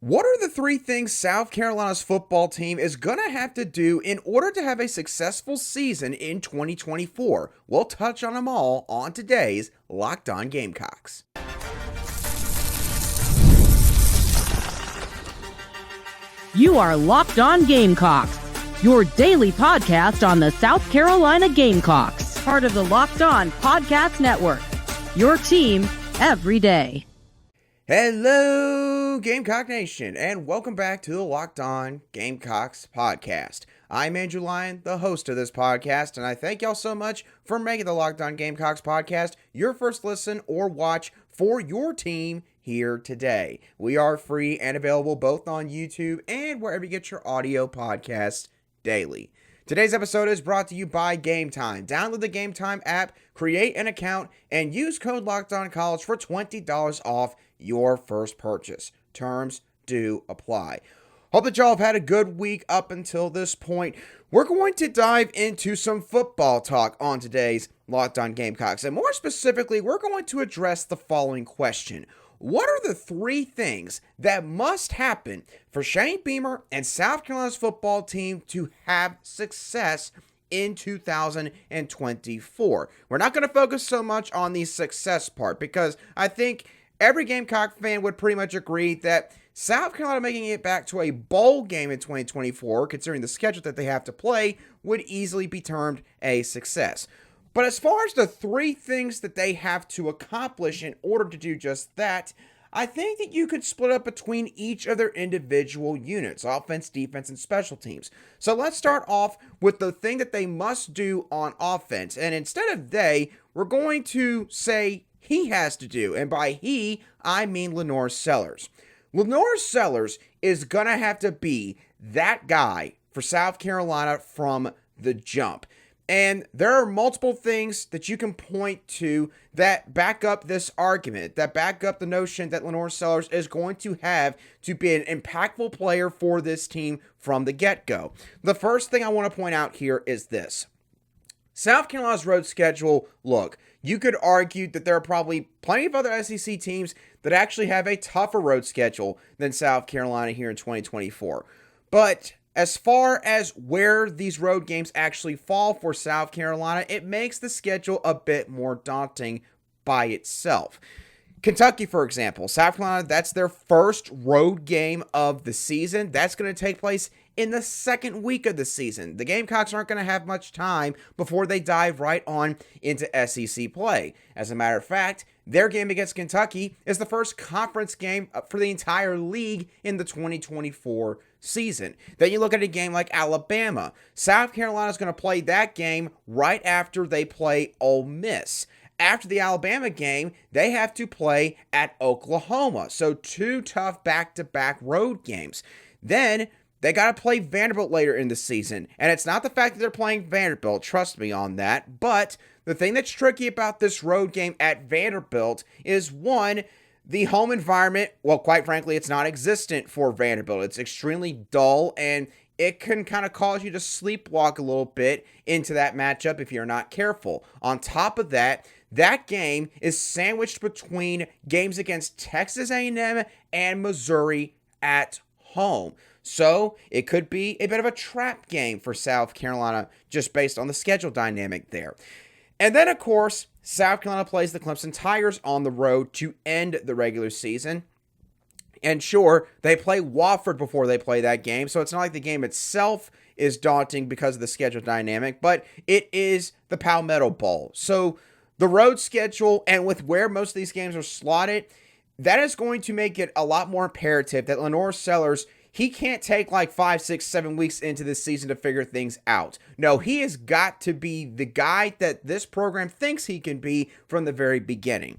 What are the three things South Carolina's football team is going to have to do in order to have a successful season in 2024? We'll touch on them all on today's Locked On Gamecocks. You are Locked On Gamecocks, your daily podcast on the South Carolina Gamecocks, part of the Locked On Podcast Network, your team every day. Hello, Gamecock Nation, and welcome back to the Locked On Gamecocks podcast. I'm Andrew Lyon, the host of this podcast, and I thank y'all so much for making the Locked On Gamecocks podcast your first listen or watch for your team here today. We are free and available both on YouTube and wherever you get your audio podcasts daily. Today's episode is brought to you by Game Time. Download the Game Time app, create an account, and use code LOCKEDONCollege for $20 off your first purchase. Terms do apply. Hope that y'all have had a good week up until this point. We're going to dive into some football talk on today's Locked On Gamecocks. And more specifically, we're going to address the following question. What are the three things that must happen for Shane Beamer and South Carolina's football team to have success in 2024? We're not going to focus so much on the success part because I think every Gamecock fan would pretty much agree that South Carolina making it back to a bowl game in 2024, considering the schedule that they have to play, would easily be termed a success. But as far as the three things that they have to accomplish in order to do just that, I think that you could split up between each of their individual units, offense, defense, and special teams. So let's start off with the thing that they must do on offense. And instead of they, we're going to say he has to do. And by he, I mean LaNorris Sellers. LaNorris Sellers is going to have to be that guy for South Carolina from the jump. And there are multiple things that you can point to that back up this argument, that back up the notion that LaNorris Sellers is going to have to be an impactful player for this team from the get-go. The first thing I want to point out here is this. South Carolina's road schedule, look, you could argue that there are probably plenty of other SEC teams that actually have a tougher road schedule than South Carolina here in 2024. But as far as where these road games actually fall for South Carolina, it makes the schedule a bit more daunting by itself. Kentucky, for example, South Carolina, that's their first road game of the season. That's going to take place in the second week of the season. The Gamecocks aren't going to have much time before they dive right on into SEC play. As a matter of fact, their game against Kentucky is the first conference game for the entire league in the 2024 season. Then you look at a game like Alabama. South Carolina is going to play that game right after they play Ole Miss. After the Alabama game, they have to play at Oklahoma. So two tough back-to-back road games. Then they got to play Vanderbilt later in the season. And it's not the fact that they're playing Vanderbilt, trust me on that. But the thing that's tricky about this road game at Vanderbilt is, one, the home environment, well, quite frankly, it's non-existent for Vanderbilt. It's extremely dull, and it can kind of cause you to sleepwalk a little bit into that matchup if you're not careful. On top of that, that game is sandwiched between games against Texas A&M and Missouri at home. So it could be a bit of a trap game for South Carolina just based on the schedule dynamic there. And then, of course, South Carolina plays the Clemson Tigers on the road to end the regular season. And sure, they play Wofford before they play that game, so it's not like the game itself is daunting because of the schedule dynamic, but it is the Palmetto Bowl. So the road schedule, and with where most of these games are slotted, that is going to make it a lot more imperative that LaNorris Sellers, he can't take like 5, 6, 7 weeks into this season to figure things out. No, he has got to be the guy that this program thinks he can be from the very beginning.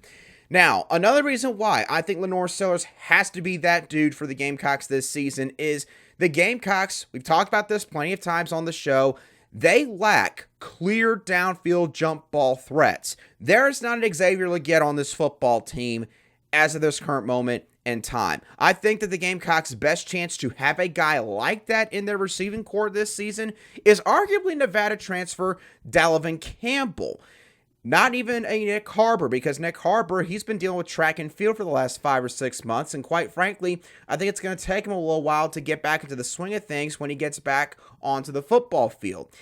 Now, another reason why I think LaNorris Sellers has to be that dude for the Gamecocks this season is the Gamecocks, we've talked about this plenty of times on the show, they lack clear downfield jump ball threats. There is not an Xavier Legette on this football team as of this current moment in time. I think that the Gamecocks' best chance to have a guy like that in their receiving corps this season is arguably Nevada transfer Dalvin Campbell. Not even a Nick Harbor, because Nick Harbor, he's been dealing with track and field for the last 5 or 6 months, and quite frankly, I think it's going to take him a little while to get back into the swing of things when he gets back onto the football field.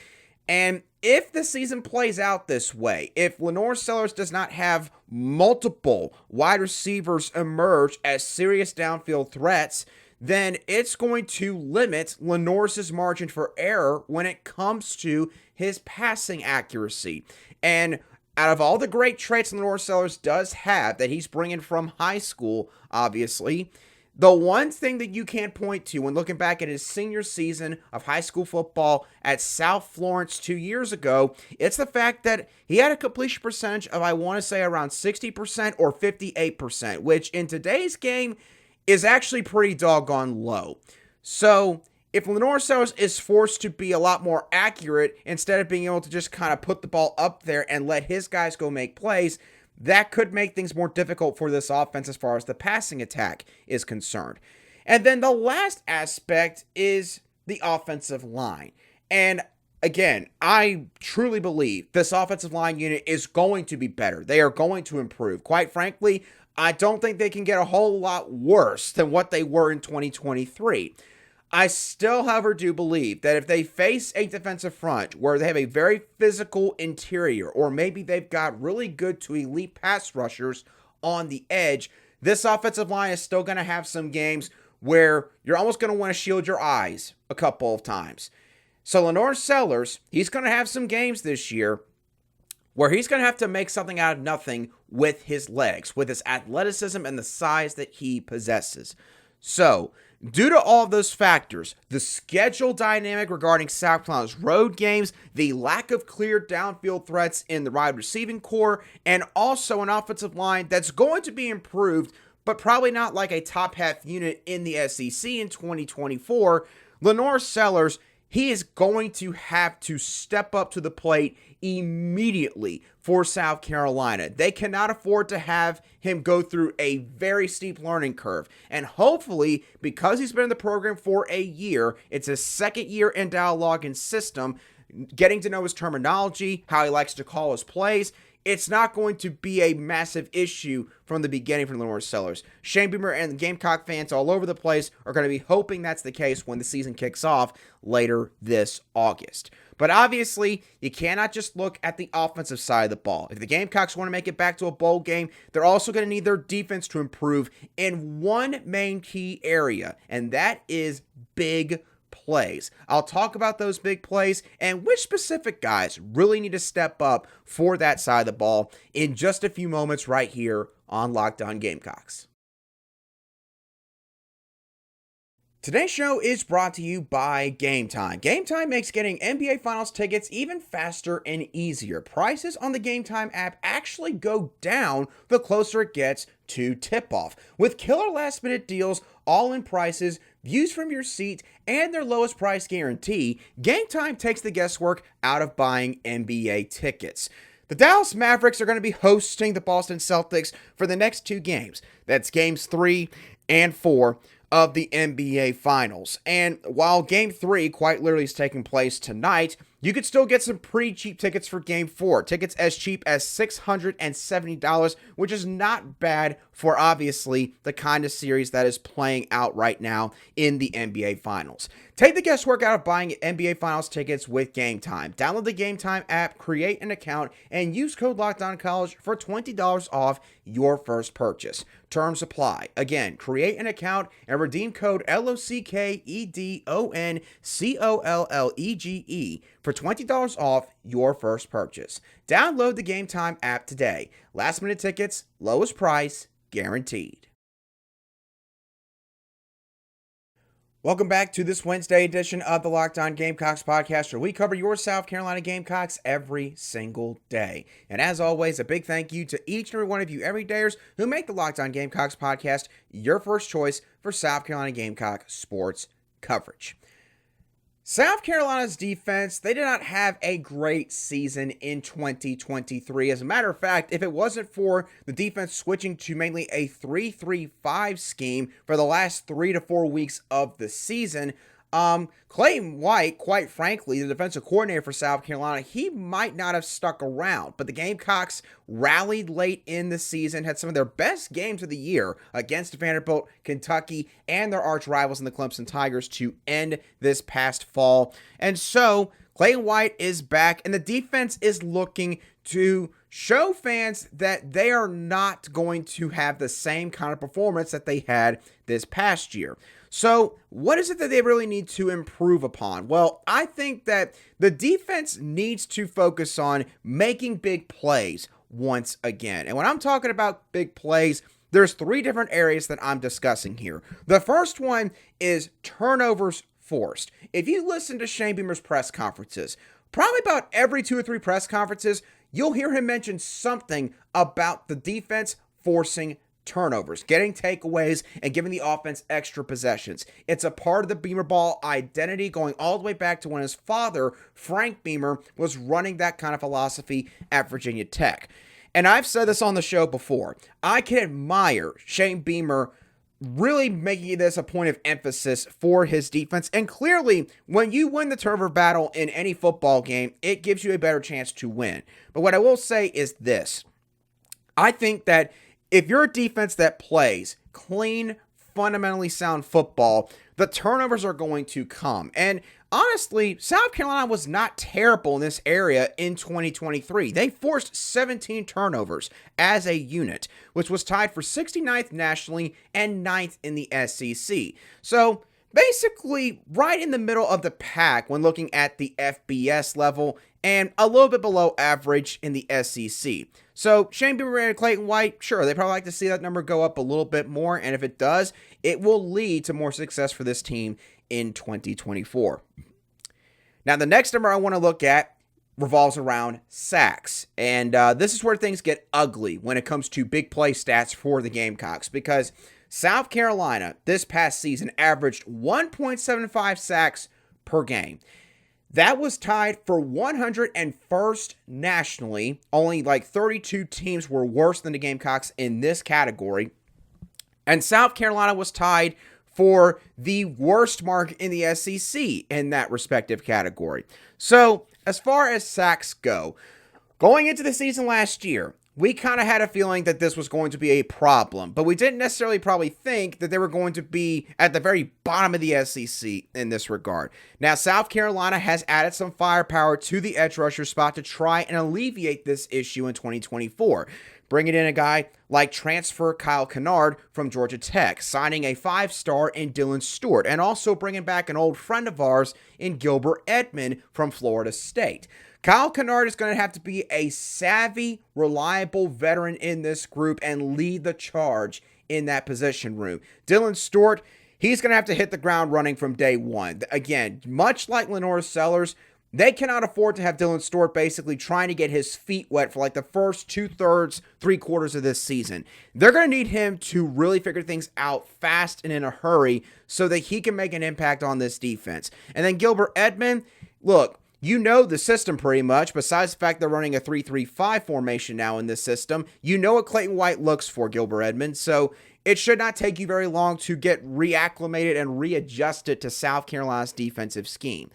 And if the season plays out this way, if LaNorris Sellers does not have multiple wide receivers emerge as serious downfield threats, then it's going to limit LaNorris's margin for error when it comes to his passing accuracy. And out of all the great traits LaNorris Sellers does have that he's bringing from high school, obviously, the one thing that you can't point to when looking back at his senior season of high school football at South Florence 2 years ago, it's the fact that he had a completion percentage of, I want to say, around 60% or 58%, which in today's game is actually pretty doggone low. So if LaNorris Sellers is forced to be a lot more accurate instead of being able to just kind of put the ball up there and let his guys go make plays, that could make things more difficult for this offense as far as the passing attack is concerned. And then the last aspect is the offensive line. And again, I truly believe this offensive line unit is going to be better. They are going to improve. Quite frankly, I don't think they can get a whole lot worse than what they were in 2023. I still, however, do believe that if they face a defensive front where they have a very physical interior, or maybe they've got really good to elite pass rushers on the edge, this offensive line is still going to have some games where you're almost going to want to shield your eyes a couple of times. So LaNorris Sellers, he's going to have some games this year where he's going to have to make something out of nothing with his legs, with his athleticism and the size that he possesses. So, due to all of those factors, the schedule dynamic regarding South Carolina's road games, the lack of clear downfield threats in the wide receiving core, and also an offensive line that's going to be improved, but probably not like a top half unit in the SEC in 2024, LaNorris Sellers, he is going to have to step up to the plate immediately for South Carolina. They cannot afford to have him go through a very steep learning curve. And hopefully, because he's been in the program for a year, it's his second year in dialogue and system, getting to know his terminology, how he likes to call his plays, it's not going to be a massive issue from the beginning for LaNorris Sellers. Shane Beamer and the Gamecock fans all over the place are going to be hoping that's the case when the season kicks off later this August. But obviously, you cannot just look at the offensive side of the ball. If the Gamecocks want to make it back to a bowl game, they're also going to need their defense to improve in one main key area, and that is big plays. I'll talk about those big plays and which specific guys really need to step up for that side of the ball in just a few moments right here on Locked On Gamecocks. Today's show is brought to you by Game Time. Game Time makes getting NBA Finals tickets even faster and easier. Prices on the Game Time app actually go down the closer it gets to tip-off. With killer last-minute deals, all-in prices, views from your seat, and their lowest price guarantee, Game Time takes the guesswork out of buying NBA tickets. The Dallas Mavericks are going to be hosting the Boston Celtics for the next 2 games. That's games 3 and 4 of the NBA Finals. And while Game 3 quite literally is taking place tonight, you could still get some pretty cheap tickets for Game 4. Tickets as cheap as $670, which is not bad for obviously the kind of series that is playing out right now in the NBA Finals. Take the guesswork out of buying NBA Finals tickets with Game Time. Download the Game Time app, create an account, and use code LOCKEDONCollege for $20 off your first purchase. Terms apply. Again, create an account and redeem code LOCKEDONCOLLEGE for $20 off your first purchase. Download the Game Time app today. Last minute tickets, lowest price, guaranteed. Welcome back to this Wednesday edition of the Locked On Gamecocks podcast, where we cover your South Carolina Gamecocks every single day. And as always, a big thank you to each and every one of you everydayers who make the Locked On Gamecocks podcast your first choice for South Carolina Gamecock sports coverage. South Carolina's defense, they did not have a great season in 2023. As a matter of fact, if it wasn't for the defense switching to mainly a 3-3-5 scheme for the last 3 to 4 weeks of the season, Clayton White, quite frankly, the defensive coordinator for South Carolina, he might not have stuck around, but the Gamecocks rallied late in the season, had some of their best games of the year against Vanderbilt, Kentucky, and their arch rivals in the Clemson Tigers to end this past fall. And so Clayton White is back, and the defense is looking to show fans that they are not going to have the same kind of performance that they had this past year. So what is it that they really need to improve upon? Well, I think that the defense needs to focus on making big plays once again. And when I'm talking about big plays, there's three different areas that I'm discussing here. The first one is turnovers forced. If you listen to Shane Beamer's press conferences, probably about every 2 or 3 press conferences, you'll hear him mention something about the defense forcing turnovers, getting takeaways, and giving the offense extra possessions. It's a part of the Beamer ball identity going all the way back to when his father, Frank Beamer, was running that kind of philosophy at Virginia Tech. And I've said this on the show before. I can admire Shane Beamer really making this a point of emphasis for his defense. And clearly, when you win the turnover battle in any football game, it gives you a better chance to win. But what I will say is this. I think that if you're a defense that plays clean, fundamentally sound football, the turnovers are going to come. And honestly, South Carolina was not terrible in this area in 2023. They forced 17 turnovers as a unit, which was tied for 69th nationally and 9th in the SEC. So basically right in the middle of the pack when looking at the FBS level and a little bit below average in the SEC. So Shane Beamer and Clayton White, sure, they probably like to see that number go up a little bit more, and if it does, it will lead to more success for this team in 2024. Now, the next number I want to look at revolves around sacks, and this is where things get ugly when it comes to big play stats for the Gamecocks, because South Carolina this past season averaged 1.75 sacks per game. That was tied for 101st nationally. Only like 32 teams were worse than the Gamecocks in this category. And South Carolina was tied for the worst mark in the SEC in that respective category. So, as far as sacks go, going into the season last year, we kind of had a feeling that this was going to be a problem, but we didn't necessarily probably think that they were going to be at the very bottom of the SEC in this regard. Now, South Carolina has added some firepower to the edge rusher spot to try and alleviate this issue in 2024. Bringing in a guy like transfer Kyle Kennard from Georgia Tech, signing a 5-star in Dylan Stewart, and also bringing back an old friend of ours in Gilbert Edmond from Florida State. Kyle Kennard is going to have to be a savvy, reliable veteran in this group and lead the charge in that position room. Dylan Stewart, he's going to have to hit the ground running from day one. Again, much like LaNorris Sellers, they cannot afford to have Dylan Stewart basically trying to get his feet wet for like the first 2/3, 3/4 of this season. They're going to need him to really figure things out fast and in a hurry so that he can make an impact on this defense. And then Gilbert Edmond, look, you know the system pretty much, besides the fact they're running a 3-3-5 formation now in this system. You know what Clayton White looks for, Gilbert Edmond, so it should not take you very long to get reacclimated and readjusted to South Carolina's defensive scheme.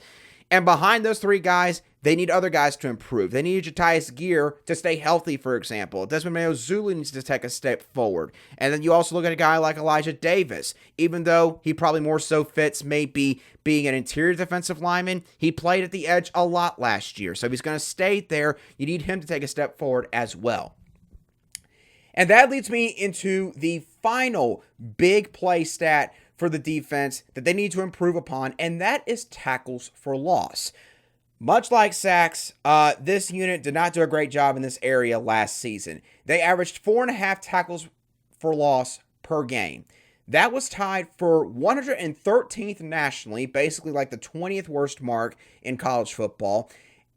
And behind those three guys, they need other guys to improve. They need Jatias Gear to stay healthy, for example. Desmond Mayo-Zulu needs to take a step forward. And then you also look at a guy like Elijah Davis. Even though he probably more so fits maybe being an interior defensive lineman, he played at the edge a lot last year. So if he's going to stay there, you need him to take a step forward as well. And that leads me into the final big play stat for the defense that they need to improve upon, and that is tackles for loss. Much like sacks, this unit did not do a great job in this area last season. They averaged 4.5 tackles for loss per game. That was tied for 113th nationally, basically like the 20th worst mark in college football,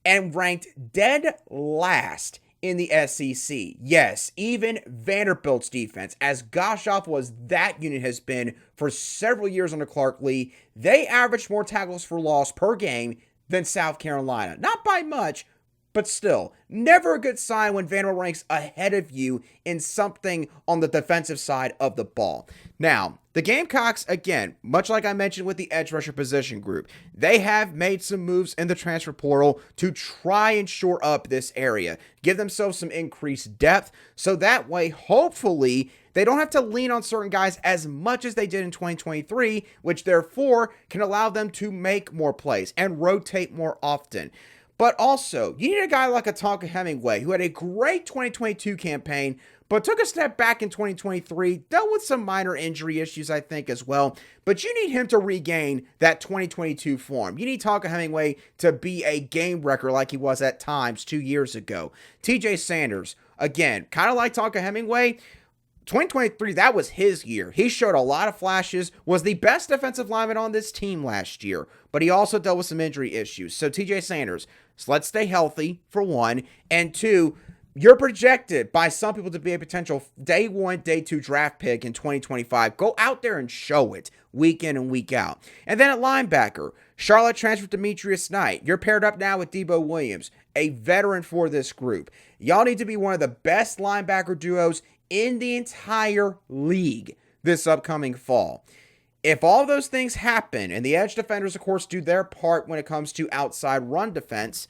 and ranked dead last in the SEC. Yes, even Vanderbilt's defense, as gosh awful as that unit has been for several years under Clark Lee, they averaged more tackles for loss per game than South Carolina. Not by much, But still, never a good sign when Vanderbilt ranks ahead of you in something on the defensive side of the ball. Now, the Gamecocks, again, much like I mentioned with the edge rusher position group, they have made some moves in the transfer portal to try and shore up this area, give themselves some increased depth, so that way, hopefully, they don't have to lean on certain guys as much as they did in 2023, which therefore can allow them to make more plays and rotate more often. But also, you need a guy like a Tonka Hemingway, who had a great 2022 campaign, but took a step back in 2023, dealt with some minor injury issues, I think, as well. But you need him to regain that 2022 form. You need Tonka Hemingway to be a game wrecker like he was at times 2 years ago. TJ Sanders, again, kind of like Tonka Hemingway, 2023, that was his year. He showed a lot of flashes, was the best defensive lineman on this team last year, but he also dealt with some injury issues. So TJ Sanders, so let's stay healthy, for one, and two, you're projected by some people to be a potential day 1, day 2 draft pick in 2025. Go out there and show it week in and week out. And then at linebacker, Charlotte transfer Demetrius Knight. You're paired up now with Debo Williams, a veteran for this group. Y'all need to be one of the best linebacker duos in the entire league this upcoming fall. If all those things happen, and the edge defenders, of course, do their part when it comes to outside run defense,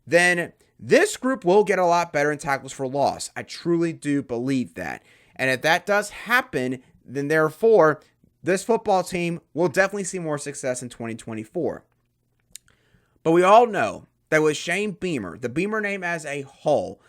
then this group will get a lot better in tackles for loss. I truly do believe that. And if that does happen, then therefore, this football team will definitely see more success in 2024. But we all know that with Shane Beamer, the Beamer name as a whole,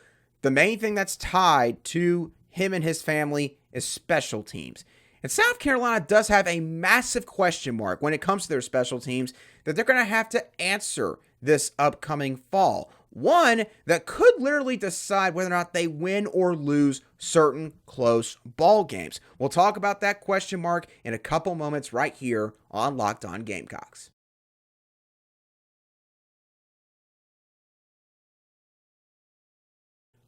the main thing that's tied to him and his family is special teams. And South Carolina does have a massive question mark when it comes to their special teams that they're going to have to answer this upcoming fall. One that could literally decide whether or not they win or lose certain close ball games. We'll talk about that question mark in a couple moments right here on Locked On Gamecocks.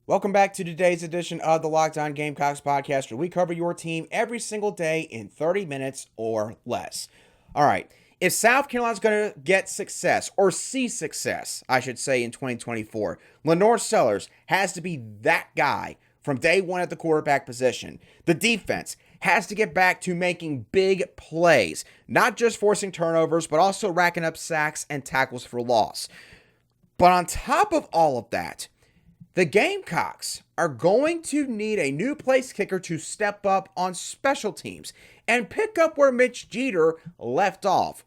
Welcome back to today's edition of the Locked On Gamecocks podcast, where we cover your team every single day in 30 minutes or less. All right, if South Carolina's going to get success, or see success, I should say, in 2024, LaNorris Sellers has to be that guy from day one at the quarterback position. The defense has to get back to making big plays, not just forcing turnovers, but also racking up sacks and tackles for loss. But on top of all of that, the Gamecocks are going to need a new place kicker to step up on special teams and pick up where Mitch Jeter left off,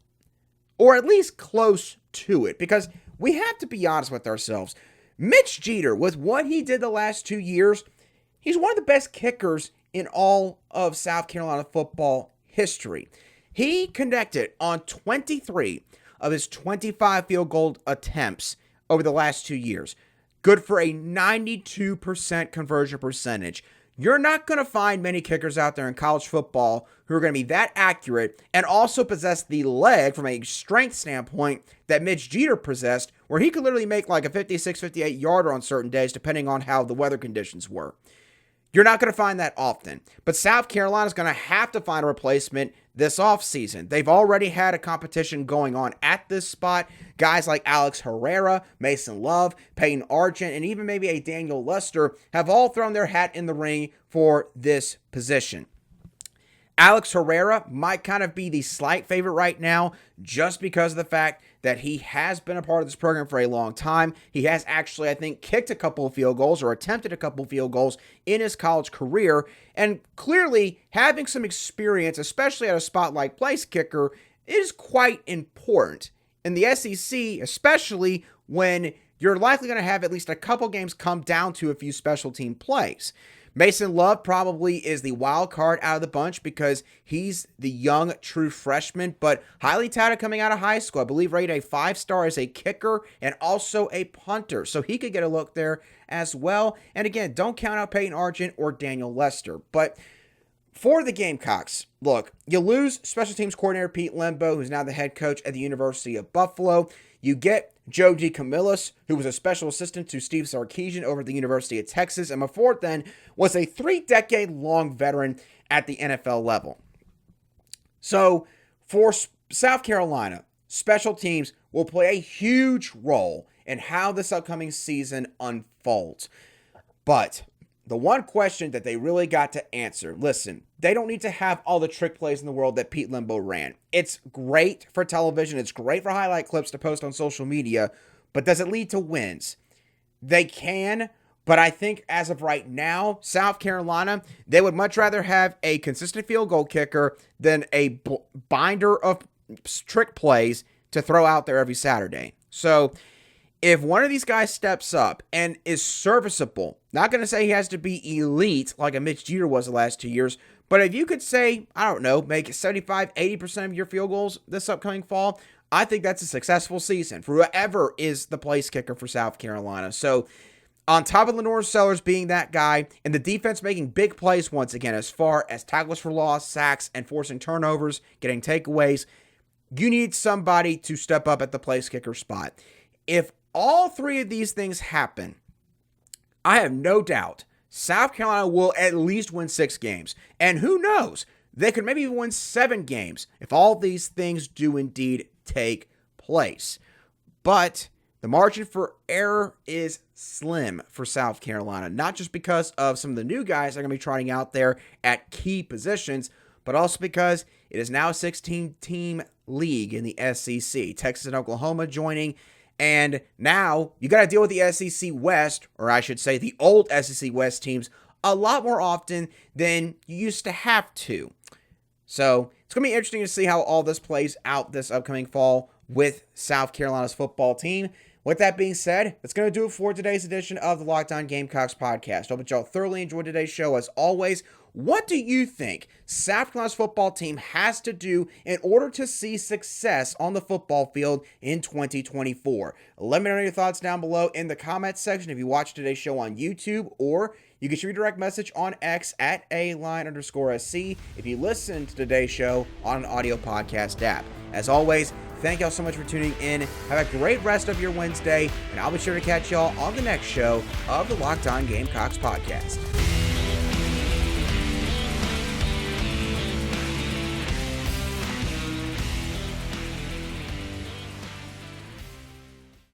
or at least close to it, because we have to be honest with ourselves. Mitch Jeter, with what he did the last 2 years, he's one of the best kickers in all of South Carolina football history. He connected on 23 of his 25 field goal attempts over the last 2 years. Good for a 92% conversion percentage. You're not going to find many kickers out there in college football who are going to be that accurate and also possess the leg from a strength standpoint that Mitch Jeter possessed, where he could literally make like a 56, 58 yarder on certain days depending on how the weather conditions were. You're not going to find that often. But South Carolina's going to have to find a replacement this offseason. They've already had a competition going on at this spot. Guys like Alex Herrera, Mason Love, Peyton Argent, and even maybe a Daniel Lester have all thrown their hat in the ring for this position. Alex Herrera might kind of be the slight favorite right now just because of the fact that he has been a part of this program for a long time. He has actually, I think, kicked a couple of field goals or attempted a couple of field goals in his college career. And clearly, having some experience, especially at a spot like place kicker, is quite important. In the SEC, especially when you're likely going to have at least a couple games come down to a few special team plays. Mason Love probably is the wild card out of the bunch because he's the young, true freshman, but highly touted coming out of high school. I believe rated a 5-star as a kicker and also a punter, so he could get a look there as well. And again, don't count out Peyton Argent or Daniel Lester. But for the Gamecocks, look, you lose special teams coordinator Pete Lembo, who's now the head coach at the University of Buffalo. You get Joe DeCamillis, who was a special assistant to Steve Sarkisian over at the University of Texas, and before then was a 3-decade-long veteran at the NFL level. So for South Carolina, special teams will play a huge role and how this upcoming season unfolds. But the one question that they really got to answer, listen, they don't need to have all the trick plays in the world that Pete Limbo ran. It's great for television. It's great for highlight clips to post on social media. But does it lead to wins? They can, but I think as of right now, South Carolina, they would much rather have a consistent field goal kicker than a binder of trick plays to throw out there every Saturday. So if one of these guys steps up and is serviceable, not going to say he has to be elite like a Mitch Jeter was the last 2 years, but if you could say, I don't know, make 75, 80% of your field goals this upcoming fall, I think that's a successful season for whoever is the place kicker for South Carolina. So on top of LaNorris Sellers being that guy, and the defense making big plays once again as far as tackles for loss, sacks, and forcing turnovers, getting takeaways, you need somebody to step up at the place kicker spot. If all three of these things happen, I have no doubt South Carolina will at least win 6 games. And who knows, they could maybe even win 7 games if all these things do indeed take place. But the margin for error is slim for South Carolina, not just because of some of the new guys that are going to be trotting out there at key positions, but also because it is now a 16-team league in the SEC. Texas and Oklahoma joining, and now you got to deal with the SEC West, or I should say the old SEC West teams, a lot more often than you used to have to. So it's going to be interesting to see how all this plays out this upcoming fall with South Carolina's football team. With that being said, that's going to do it for today's edition of the Locked On Gamecocks podcast. Hope that y'all thoroughly enjoyed today's show. As always, what do you think South Carolina's football team has to do in order to see success on the football field in 2024? Let me know your thoughts down below in the comments section if you watch today's show on YouTube, or you can shoot me a direct message on X at @A_line_SC if you listen to today's show on an audio podcast app. As always, thank y'all so much for tuning in. Have a great rest of your Wednesday, and I'll be sure to catch y'all on the next show of the Locked On Gamecocks podcast.